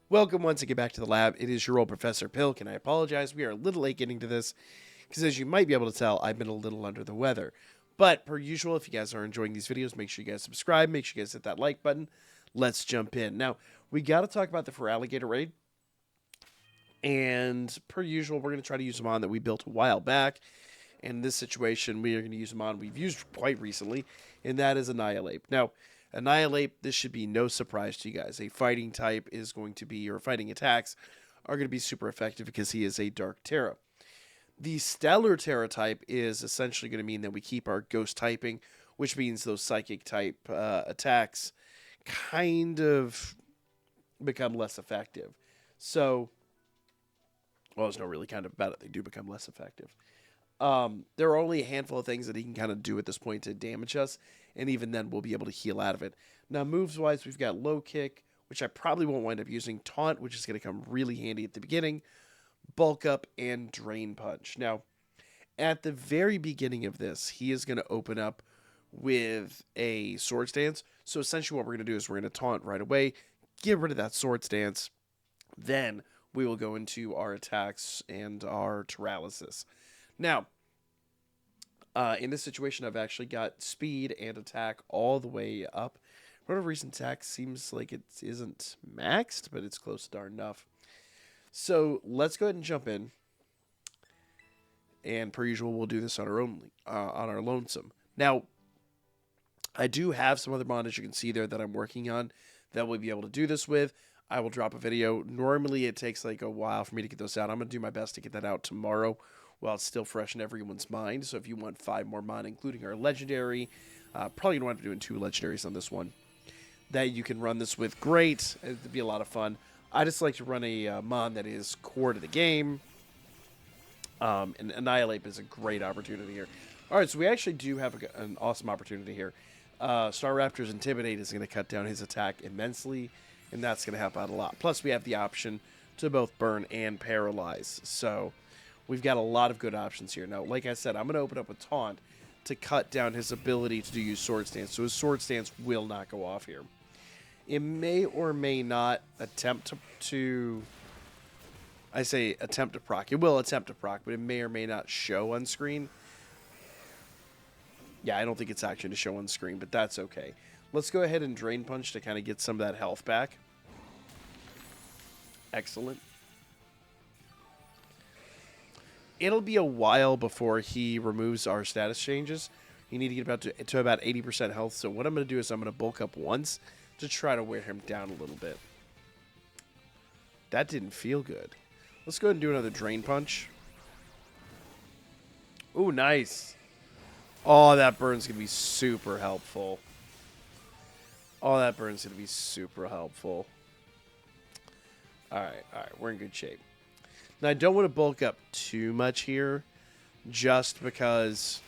Welcome once again back to the lab. It is your old Professor Pilk, and I apologize. We are a little late getting to this because, as you might be able to tell, I've been a little under the weather. But, per usual, if you guys are enjoying these videos, make sure you guys subscribe. Make sure you guys hit that like button. Let's jump in. Now, we got to talk about the Feraligatr raid. And, per usual, we're going to try to use a mon that we built a while back. In this situation, we are going to use a mon we've used quite recently, and that is Annihilate. Now, Annihilate, this should be no surprise to you guys. A fighting type is going to be, or fighting attacks are going to be super effective because he is a Dark Tera. The Stellar Tera type is essentially going to mean that we keep our Ghost typing, which means those Psychic type attacks kind of become less effective. So, well, there's no really kind of about it. They do become less effective. There are only a handful of things that he can kind of do at this point to damage us, and even then we'll be able to heal out of it. Now, moves-wise, we've got Low Kick, which I probably won't wind up using, Taunt, which is going to come really handy at the beginning, Bulk Up, and Drain Punch. Now, at the very beginning of this, he is going to open up with a Sword Stance, so essentially what we're going to do is we're going to Taunt right away, get rid of that Sword Stance, then we will go into our attacks and our Paralysis. Now, in this situation, I've actually got speed and attack all the way up. For whatever reason, attack seems like it isn't maxed, but it's close to darn enough. So let's go ahead and jump in. And per usual, we'll do this on our lonesome. Now, I do have some other mod, as you can see there, that I'm working on that we'll be able to do this with. I will drop a video. Normally, it takes like a while for me to get those out. I'm going to do my best to get that out tomorrow while it's still fresh in everyone's mind. So if you want 5 more mon, including our legendary, probably going to wind up doing 2 legendaries on this one, that you can run this with, great. It'd be a lot of fun. I just like to run a mon that is core to the game. And Annihilate is a great opportunity here. All right, so we actually do have an awesome opportunity here. Staraptor's Intimidate is going to cut down his attack immensely, and that's going to help out a lot. Plus, we have the option to both burn and paralyze. So we've got a lot of good options here. Now, like I said, I'm going to open up with Taunt to cut down his ability to use Sword Stance. So his Sword Stance will not go off here. It may or may not attempt to I say attempt to proc. It will attempt to proc, but it may or may not show on screen. Yeah, I don't think it's actually to show on screen, but that's okay. Let's go ahead and Drain Punch to kind of get some of that health back. Excellent. It'll be a while before he removes our status changes. You need to get to about 80% health. So what I'm going to do is I'm going to bulk up once to try to wear him down a little bit. That didn't feel good. Let's go ahead and do another Drain Punch. Ooh, nice. Oh, that burn's going to be super helpful. Oh, that burn's going to be super helpful. All right, we're in good shape. Now, I don't want to bulk up too much here, just because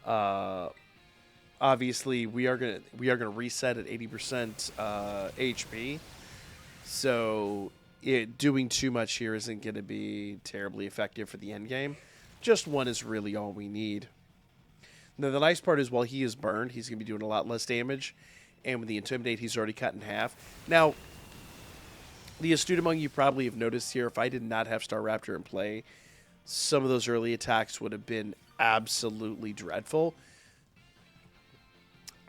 obviously we are gonna reset at 80% HP. So doing too much here isn't going to be terribly effective for the end game. Just one is really all we need. Now, the nice part is while he is burned, he's going to be doing a lot less damage. And with the Intimidate, he's already cut in half. Now, the astute among you probably have noticed here, if I did not have Staraptor in play, some of those early attacks would have been absolutely dreadful.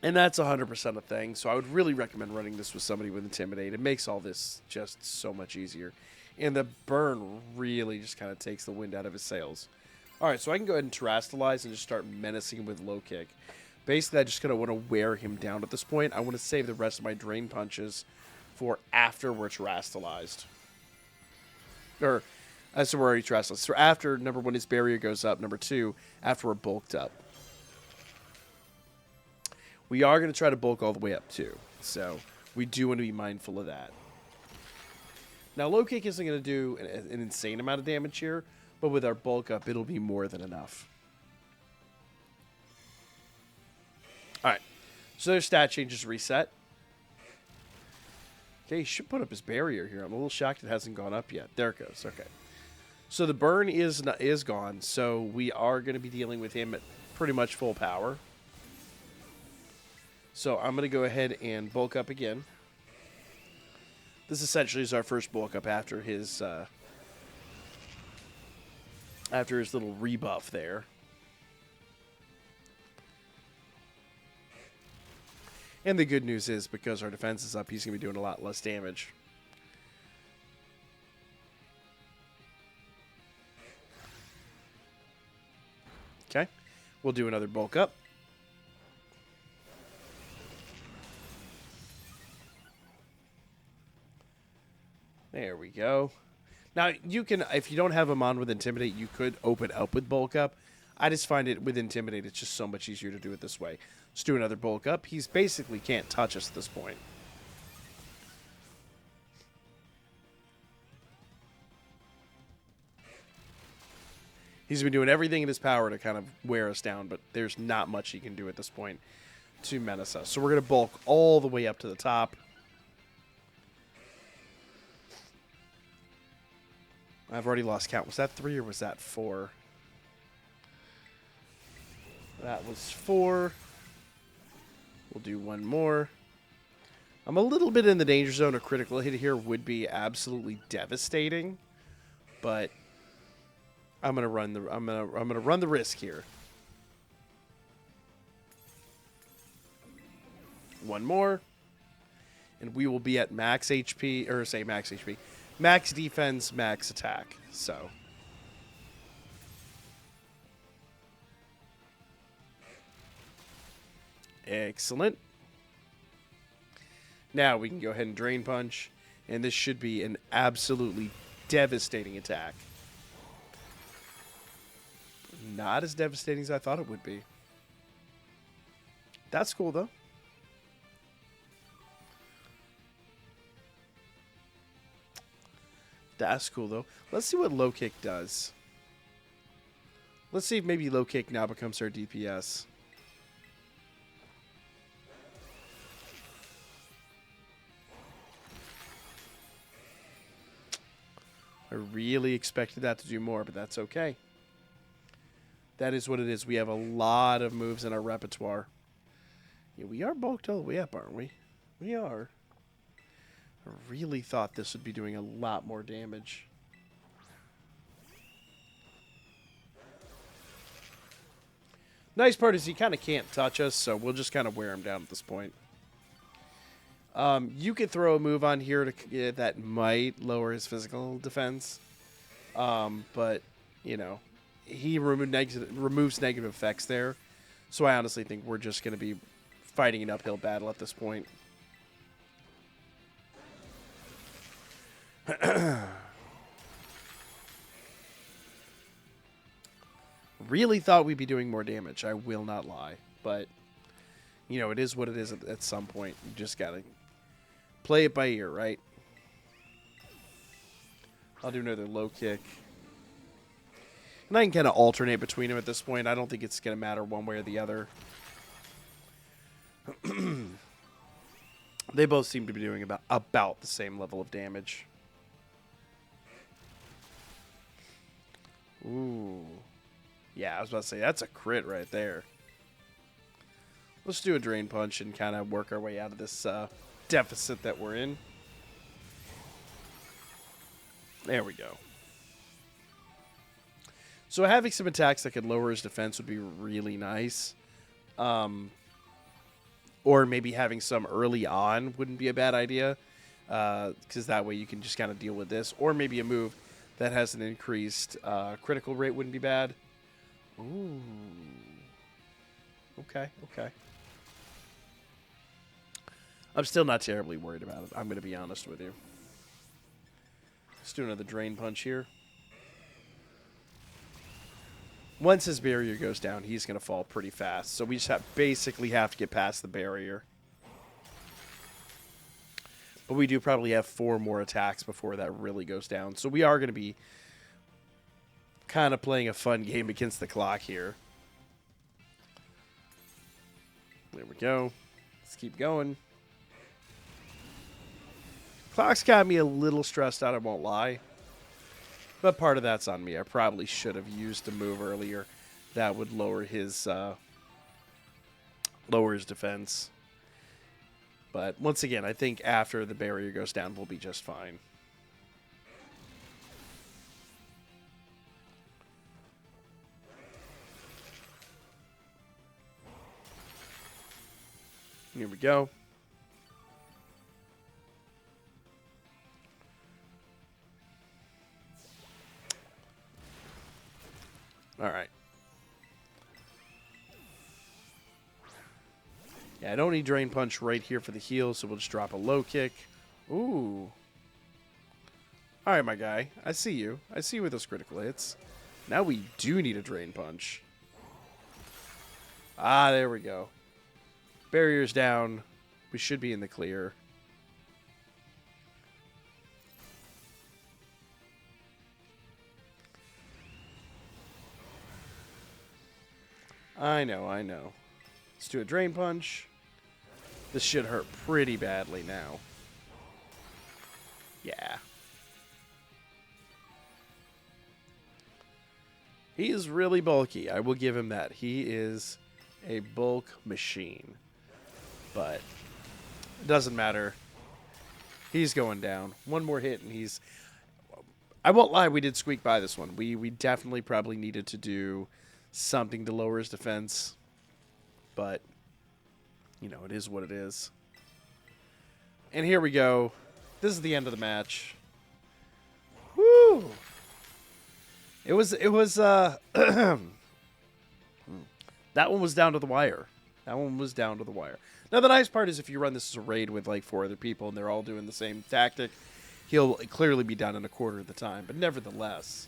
And that's 100% a thing, so I would really recommend running this with somebody with Intimidate. It makes all this just so much easier. And the burn really just kind of takes the wind out of his sails. Alright, so I can go ahead and Terastalize and just start menacing him with Low Kick. Basically, I just kind of want to wear him down at this point. I want to save the rest of my Drain Punches for after we're Terastalized. Or, so we're already Terastalized. So after, number 1, his barrier goes up. Number 2, after we're bulked up. We are going to try to bulk all the way up, too. So, we do want to be mindful of that. Now, Low Kick isn't going to do an insane amount of damage here, but with our bulk up, it'll be more than enough. Alright, so their stat changes reset. Okay, he should put up his barrier here. I'm a little shocked it hasn't gone up yet. There it goes, okay. So the burn is gone, so we are going to be dealing with him at pretty much full power. So I'm going to go ahead and bulk up again. This essentially is our first bulk up after his little rebuff there. And the good news is, because our defense is up, he's going to be doing a lot less damage. Okay. We'll do another bulk up. There we go. Now, you can, if you don't have him on with Intimidate, you could open up with bulk up. I just find it with Intimidate, it's just so much easier to do it this way. Let's do another bulk up. He's basically can't touch us at this point. He's been doing everything in his power to kind of wear us down, but there's not much he can do at this point to menace us. So we're going to bulk all the way up to the top. I've already lost count. Was that 3 or was that 4? That was 4. We'll do one more. I'm a little bit in the danger zone. A critical hit here would be absolutely devastating, but I'm gonna run the risk here. One more, and we will be at max HP, or say max HP, max defense, max attack. So. Excellent. Now we can go ahead and Drain Punch, and this should be an absolutely devastating attack. Not as devastating as I thought it would be. That's cool, though. That's cool, though. Let's see what Low Kick does. Let's see if maybe Low Kick now becomes our DPS. I really expected that to do more, but that's okay. That is what it is. We have a lot of moves in our repertoire. Yeah, we are bulked all the way up, aren't we? We are. I really thought this would be doing a lot more damage. Nice part is he kind of can't touch us, so we'll just kind of wear him down at this point. You could throw a move on here to, that might lower his physical defense. But, you know, he removes negative effects there. So I honestly think we're just going to be fighting an uphill battle at this point. Really thought we'd be doing more damage. I will not lie. But, you know, it is what it is at some point. You just got to play it by ear, right? I'll do another Low Kick. And I can kind of alternate between them at this point. I don't think it's going to matter one way or the other. They both seem to be doing about the same level of damage. Ooh. Yeah, I was about to say, that's a crit right there. Let's do a Drain Punch and kind of work our way out of this deficit that we're in. There we go. So having some attacks that could lower his defense would be really nice. Or maybe having some early on wouldn't be a bad idea. Because that way you can just kind of deal with this. Or maybe a move that has an increased critical rate wouldn't be bad. Ooh. Okay, okay. I'm still not terribly worried about it. I'm going to be honest with you. Let's do another Drain Punch here. Once his barrier goes down, he's going to fall pretty fast. So we just basically have to get past the barrier. But we do probably have 4 more attacks before that really goes down. So we are going to be kind of playing a fun game against the clock here. There we go. Let's keep going. Clock's got me a little stressed out, I won't lie. But part of that's on me. I probably should have used a move earlier that would lower his defense. But once again, I think after the barrier goes down, we'll be just fine. Here we go. All right. Yeah, I don't need Drain Punch right here for the heal, so we'll just drop a low kick. Ooh. All right, my guy. I see you. I see you with those critical hits. Now we do need a Drain Punch. Ah, there we go. Barrier's down. We should be in the clear. I know, I know. Let's do a Drain Punch. This should hurt pretty badly now. Yeah. He is really bulky. I will give him that. He is a bulk machine. But it doesn't matter. He's going down. One more hit and he's... I won't lie, we did squeak by this one. We definitely probably needed to do something to lower his defense. But, you know, it is what it is. And here we go. This is the end of the match. Woo! It was that one was down to the wire. That one was down to the wire. Now, the nice part is if you run this as a raid with like 4 other people and they're all doing the same tactic, he'll clearly be down in a quarter of the time. But nevertheless,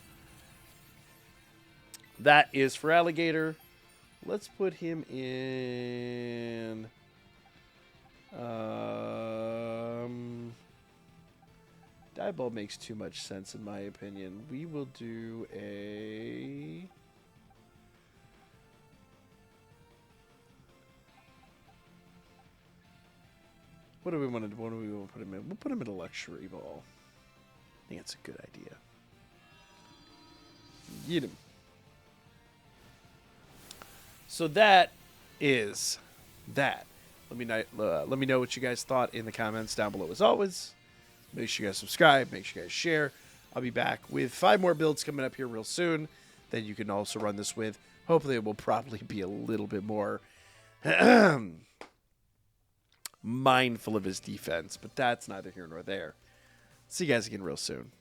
that is Feraligatr. Let's put him in... Dive Ball makes too much sense in my opinion. We will do a... What do we want to put him in? We'll put him in a Luxury Ball. I think that's a good idea. Get him. So that is that. Let me know what you guys thought in the comments down below. As always, make sure you guys subscribe. Make sure you guys share. I'll be back with 5 more builds coming up here real soon that you can also run this with. Hopefully it will probably be a little bit more mindful of his defense, but that's neither here nor there. See you guys again real soon.